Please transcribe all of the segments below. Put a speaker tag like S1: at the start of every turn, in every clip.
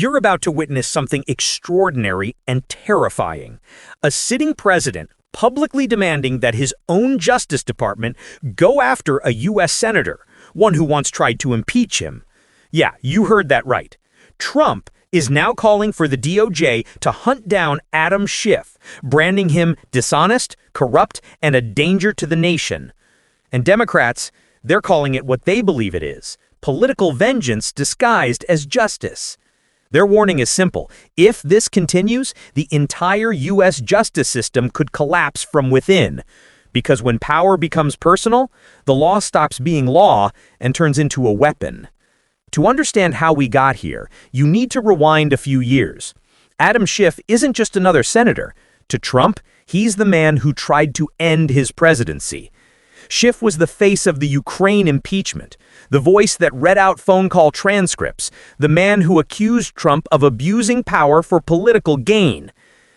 S1: You're about to witness something extraordinary and terrifying. A sitting president publicly demanding that his own Justice Department go after a U.S. senator, one who once tried to impeach him. Yeah, you heard that right. Trump is now calling for the DOJ to hunt down Adam Schiff, branding him dishonest, corrupt, and a danger to the nation. And Democrats, they're calling it what they believe it is: political vengeance disguised as justice. Their warning is simple. If this continues, the entire U.S. justice system could collapse from within. Because when power becomes personal, the law stops being law and turns into a weapon. To understand how we got here, you need to rewind a few years. Adam Schiff isn't just another senator. To Trump, he's the man who tried to end his presidency. Schiff was the face of the Ukraine impeachment, the voice that read out phone call transcripts, the man who accused Trump of abusing power for political gain.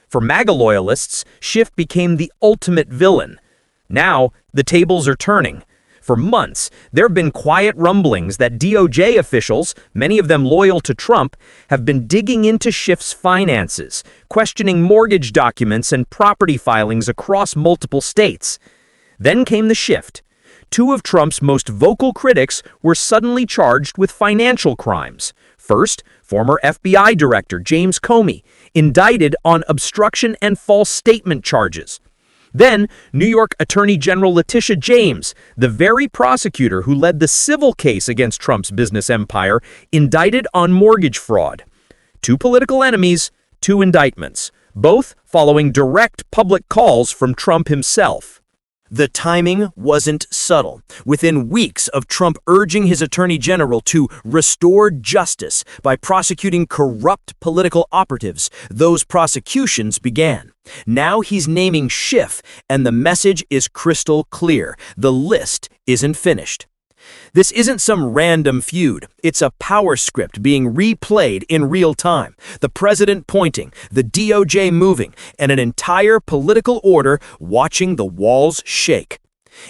S1: For MAGA loyalists, Schiff became the ultimate villain. Now, the tables are turning. For months, there have been quiet rumblings that DOJ officials, many of them loyal to Trump, have been digging into Schiff's finances, questioning mortgage documents and property filings across multiple states. Then came the shift. Two of Trump's most vocal critics were suddenly charged with financial crimes. First, former FBI Director James Comey, indicted on obstruction and false statement charges. Then, New York Attorney General Letitia James, the very prosecutor who led the civil case against Trump's business empire, indicted on mortgage fraud. Two political enemies, two indictments, both following direct public calls from Trump himself. The timing wasn't subtle. Within weeks of Trump urging his attorney general to restore justice by prosecuting corrupt political operatives, those prosecutions began. Now he's naming Schiff, and the message is crystal clear. The list isn't finished. This isn't some random feud. It's a power script being replayed in real time. The president pointing, the DOJ moving, and an entire political order watching the walls shake.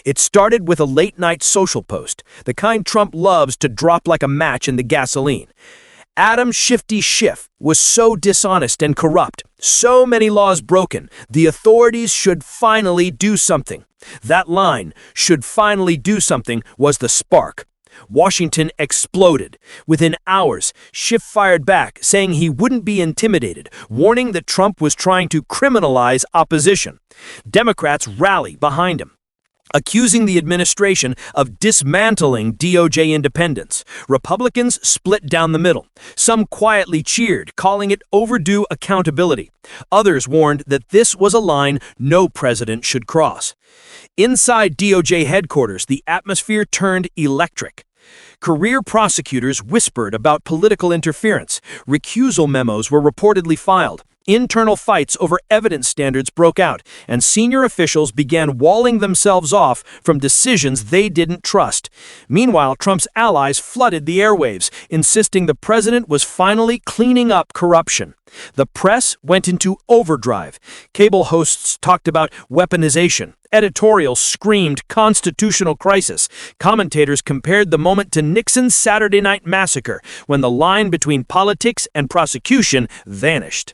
S1: It started with a late-night social post, the kind Trump loves to drop like a match in the gasoline. Adam Shifty Schiff was so dishonest and corrupt, so many laws broken, the authorities should finally do something. That line, "should finally do something," was the spark. Washington exploded. Within hours, Schiff fired back, saying he wouldn't be intimidated, warning that Trump was trying to criminalize opposition. Democrats rally behind him, accusing the administration of dismantling DOJ independence. Republicans split down the middle. Some quietly cheered, calling it overdue accountability. Others warned that this was a line no president should cross. Inside DOJ headquarters, the atmosphere turned electric. Career prosecutors whispered about political interference. Recusal memos were reportedly filed. Internal fights over evidence standards broke out, and senior officials began walling themselves off from decisions they didn't trust. Meanwhile, Trump's allies flooded the airwaves, insisting the president was finally cleaning up corruption. The press went into overdrive. Cable hosts talked about weaponization. Editorials screamed constitutional crisis. Commentators compared the moment to Nixon's Saturday Night Massacre, when the line between politics and prosecution vanished.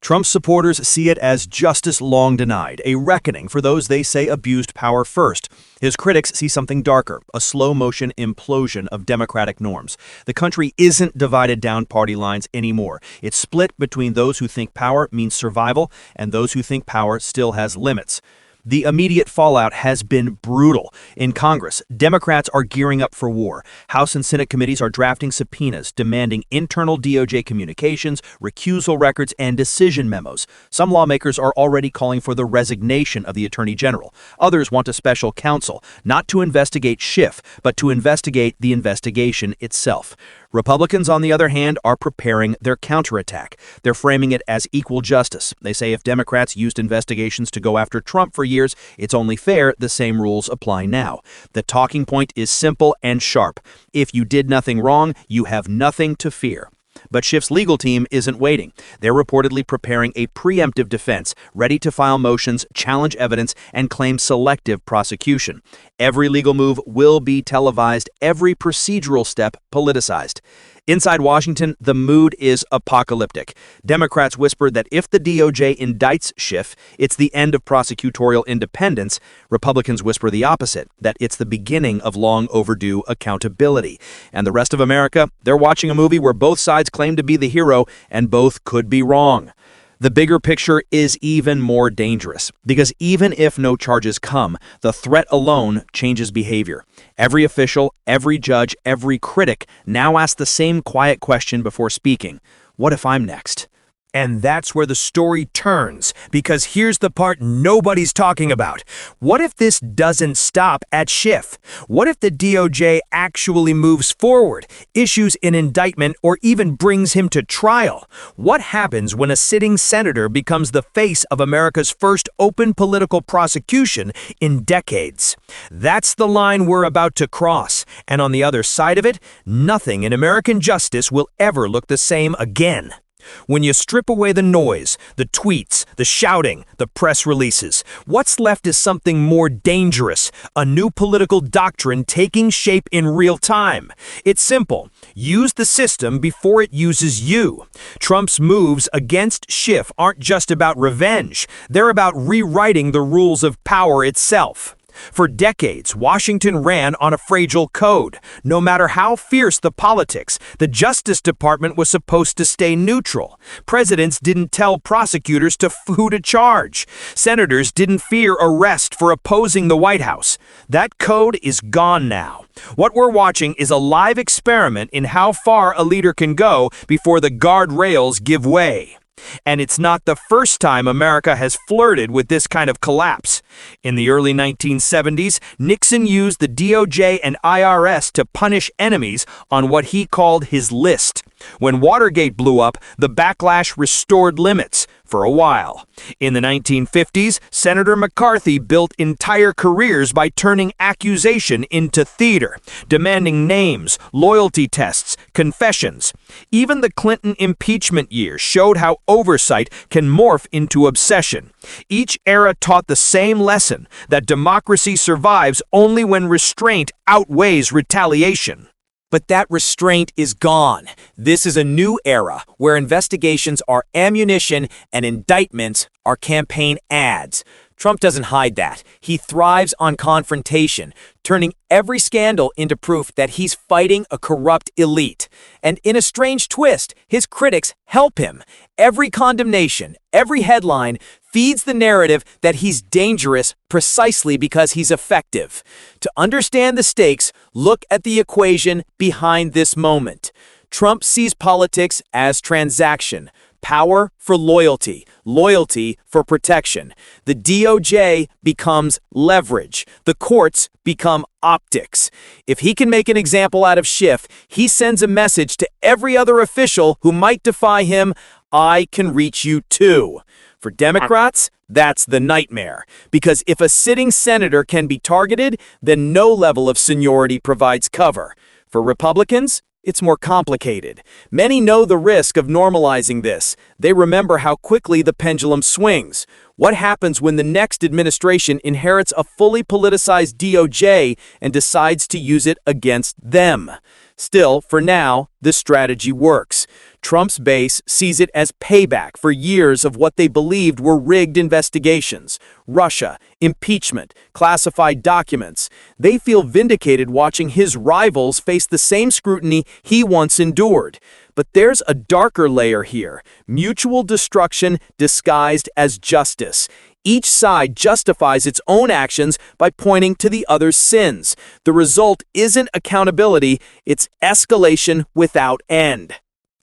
S2: Trump's supporters see it as justice long denied, a reckoning for those they say abused power first. His critics see something darker, a slow-motion implosion of democratic norms. The country isn't divided down party lines anymore. It's split between those who think power means survival and those who think power still has limits. The immediate fallout has been brutal. In Congress, Democrats are gearing up for war. House and Senate committees are drafting subpoenas demanding internal DOJ communications, recusal records, and decision memos. Some lawmakers are already calling for the resignation of the Attorney General. Others want a special counsel, not to investigate Schiff, but to investigate the investigation itself. Republicans, on the other hand, are preparing their counterattack. They're framing it as equal justice. They say if Democrats used investigations to go after Trump for years, it's only fair the same rules apply now. The talking point is simple and sharp. If you did nothing wrong, you have nothing to fear. But Schiff's legal team isn't waiting. They're reportedly preparing a preemptive defense, ready to file motions, challenge evidence, and claim selective prosecution. Every legal move will be televised, every procedural step politicized. Inside Washington, the mood is apocalyptic. Democrats whisper that if the DOJ indicts Schiff, it's the end of prosecutorial independence. Republicans whisper the opposite, that it's the beginning of long overdue accountability. And the rest of America, they're watching a movie where both sides claim to be the hero and both could be wrong. The bigger picture is even more dangerous, because even if no charges come, the threat alone changes behavior. Every official, every judge, every critic now asks the same quiet question before speaking. What if I'm next?
S1: And that's where the story turns, because here's the part nobody's talking about. What if this doesn't stop at Schiff? What if the DOJ actually moves forward, issues an indictment, or even brings him to trial? What happens when a sitting senator becomes the face of America's first open political prosecution in decades? That's the line we're about to cross, and on the other side of it, nothing in American justice will ever look the same again. When you strip away the noise, the tweets, the shouting, the press releases, what's left is something more dangerous, a new political doctrine taking shape in real time. It's simple. Use the system before it uses you. Trump's moves against Schiff aren't just about revenge. They're about rewriting the rules of power itself. For decades, Washington ran on a fragile code. No matter how fierce the politics, the Justice Department was supposed to stay neutral. Presidents didn't tell prosecutors who to charge. Senators didn't fear arrest for opposing the White House. That code is gone now. What we're watching is a live experiment in how far a leader can go before the guardrails give way. And it's not the first time America has flirted with this kind of collapse. In the early 1970s, Nixon used the DOJ and IRS to punish enemies on what he called his list. When Watergate blew up, the backlash restored limits for a while. In the 1950s, Senator McCarthy built entire careers by turning accusation into theater, demanding names, loyalty tests, confessions. Even the Clinton impeachment years showed how oversight can morph into obsession. Each era taught the same lesson, that democracy survives only when restraint outweighs retaliation. But that restraint is gone. This is a new era where investigations are ammunition and indictments are campaign ads. Trump doesn't hide that. He thrives on confrontation, turning every scandal into proof that he's fighting a corrupt elite. And in a strange twist, his critics help him. Every condemnation, every headline feeds the narrative that he's dangerous precisely because he's effective. To understand the stakes, look at the equation behind this moment. Trump sees politics as transaction. Power for loyalty, loyalty for protection. The DOJ becomes leverage. The courts become optics. If he can make an example out of Schiff, he sends a message to every other official who might defy him, I can reach you too. For Democrats, that's the nightmare. Because if a sitting senator can be targeted, then no level of seniority provides cover. For Republicans, it's more complicated. Many know the risk of normalizing this. They remember how quickly the pendulum swings. What happens when the next administration inherits a fully politicized DOJ and decides to use it against them? Still, for now, this strategy works. Trump's base sees it as payback for years of what they believed were rigged investigations. Russia, impeachment, classified documents. They feel vindicated watching his rivals face the same scrutiny he once endured. But there's a darker layer here, mutual destruction disguised as justice. Each side justifies its own actions by pointing to the other's sins. The result isn't accountability, it's escalation without end.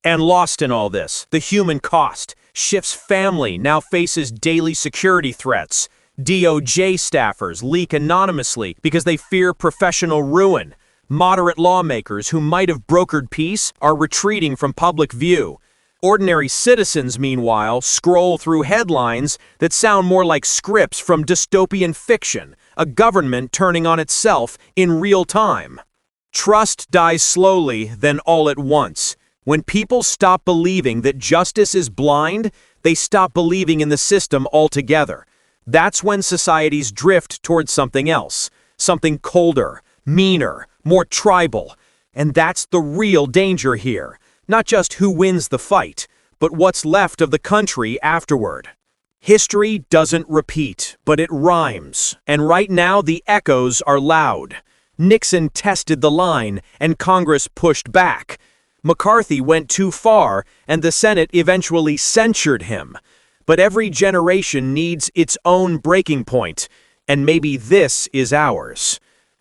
S2: And lost in all this, the human cost. Schiff's family now faces daily security threats. DOJ staffers leak anonymously because they fear professional ruin. Moderate lawmakers who might have brokered peace are retreating from public view. Ordinary citizens, meanwhile, scroll through headlines that sound more like scripts from dystopian fiction, a government turning on itself in real time. Trust dies slowly, then all at once. When people stop believing that justice is blind, they stop believing in the system altogether. That's when societies drift towards something else, something colder, meaner, more tribal. And that's the real danger here. Not just who wins the fight, but what's left of the country afterward. History doesn't repeat, but it rhymes. And right now the echoes are loud. Nixon tested the line, and Congress pushed back. McCarthy went too far, and the Senate eventually censured him. But every generation needs its own breaking point, and maybe this is ours.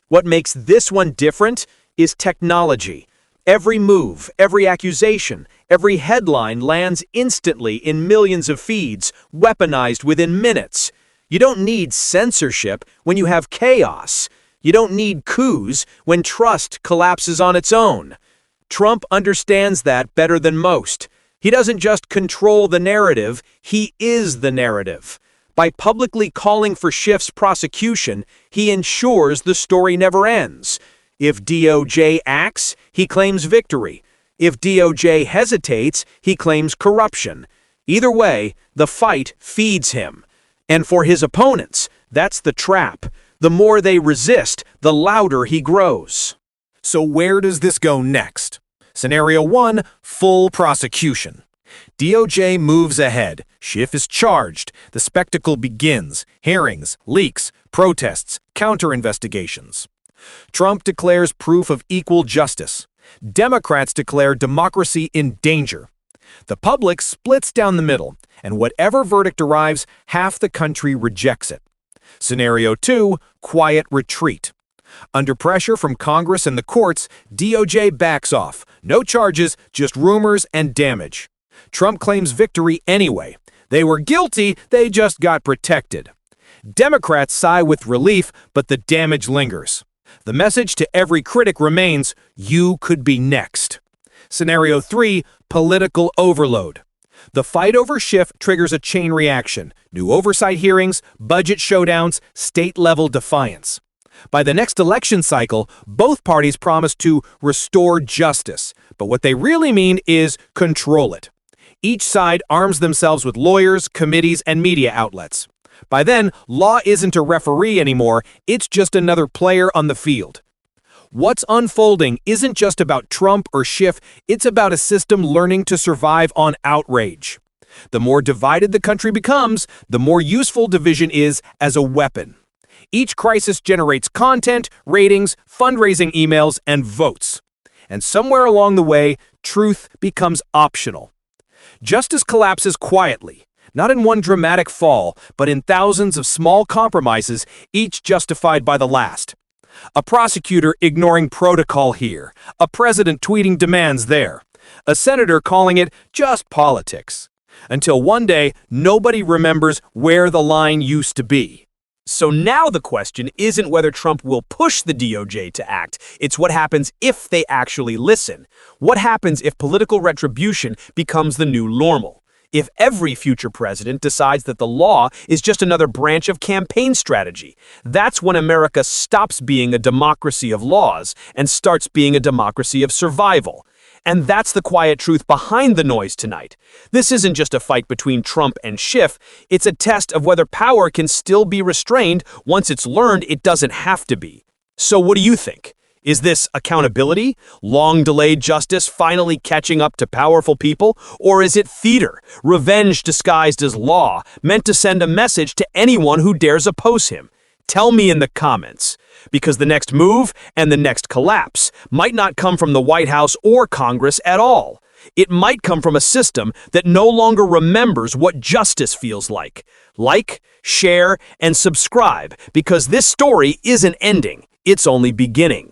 S2: What makes this one different is technology. Every move, every accusation, every headline lands instantly in millions of feeds, weaponized within minutes. You don't need censorship when you have chaos. You don't need coups when trust collapses on its own. Trump understands that better than most. He doesn't just control the narrative, he is the narrative. By publicly calling for Schiff's prosecution, he ensures the story never ends. If DOJ acts, he claims victory. If DOJ hesitates, he claims corruption. Either way, the fight feeds him. And for his opponents, that's the trap. The more they resist, the louder he grows.
S3: So where does this go next? Scenario 1, full prosecution. DOJ moves ahead. Schiff is charged. The spectacle begins. Hearings, leaks, protests, counter-investigations. Trump declares proof of equal justice. Democrats declare democracy in danger. The public splits down the middle, and whatever verdict arrives, half the country rejects it. Scenario 2, quiet retreat. Under pressure from Congress and the courts, DOJ backs off. No charges, just rumors and damage. Trump claims victory anyway. They were guilty, they just got protected. Democrats sigh with relief, but the damage lingers. The message to every critic remains, you could be next. Scenario 3, political overload. The fight over Schiff triggers a chain reaction. New oversight hearings, budget showdowns, state-level defiance. By the next election cycle, both parties promise to restore justice, but what they really mean is control it. Each side arms themselves with lawyers, committees, and media outlets. By then, law isn't a referee anymore, it's just another player on the field. What's unfolding isn't just about Trump or Schiff, it's about a system learning to survive on outrage. The more divided the country becomes, the more useful division is as a weapon. Each crisis generates content, ratings, fundraising emails, and votes. And somewhere along the way, truth becomes optional. Justice collapses quietly. Not in one dramatic fall, but in thousands of small compromises, each justified by the last. A prosecutor ignoring protocol here, a president tweeting demands there, a senator calling it just politics. Until one day, nobody remembers where the line used to be.
S1: So now the question isn't whether Trump will push the DOJ to act, it's what happens if they actually listen. What happens if political retribution becomes the new normal? If every future president decides that the law is just another branch of campaign strategy, that's when America stops being a democracy of laws and starts being a democracy of survival. And that's the quiet truth behind the noise tonight. This isn't just a fight between Trump and Schiff, it's a test of whether power can still be restrained once it's learned it doesn't have to be. So what do you think? Is this accountability, long-delayed justice finally catching up to powerful people? Or is it theater, revenge disguised as law, meant to send a message to anyone who dares oppose him? Tell me in the comments, because the next move and the next collapse might not come from the White House or Congress at all. It might come from a system that no longer remembers what justice feels like. Like, share, and subscribe, because this story isn't ending, it's only beginning.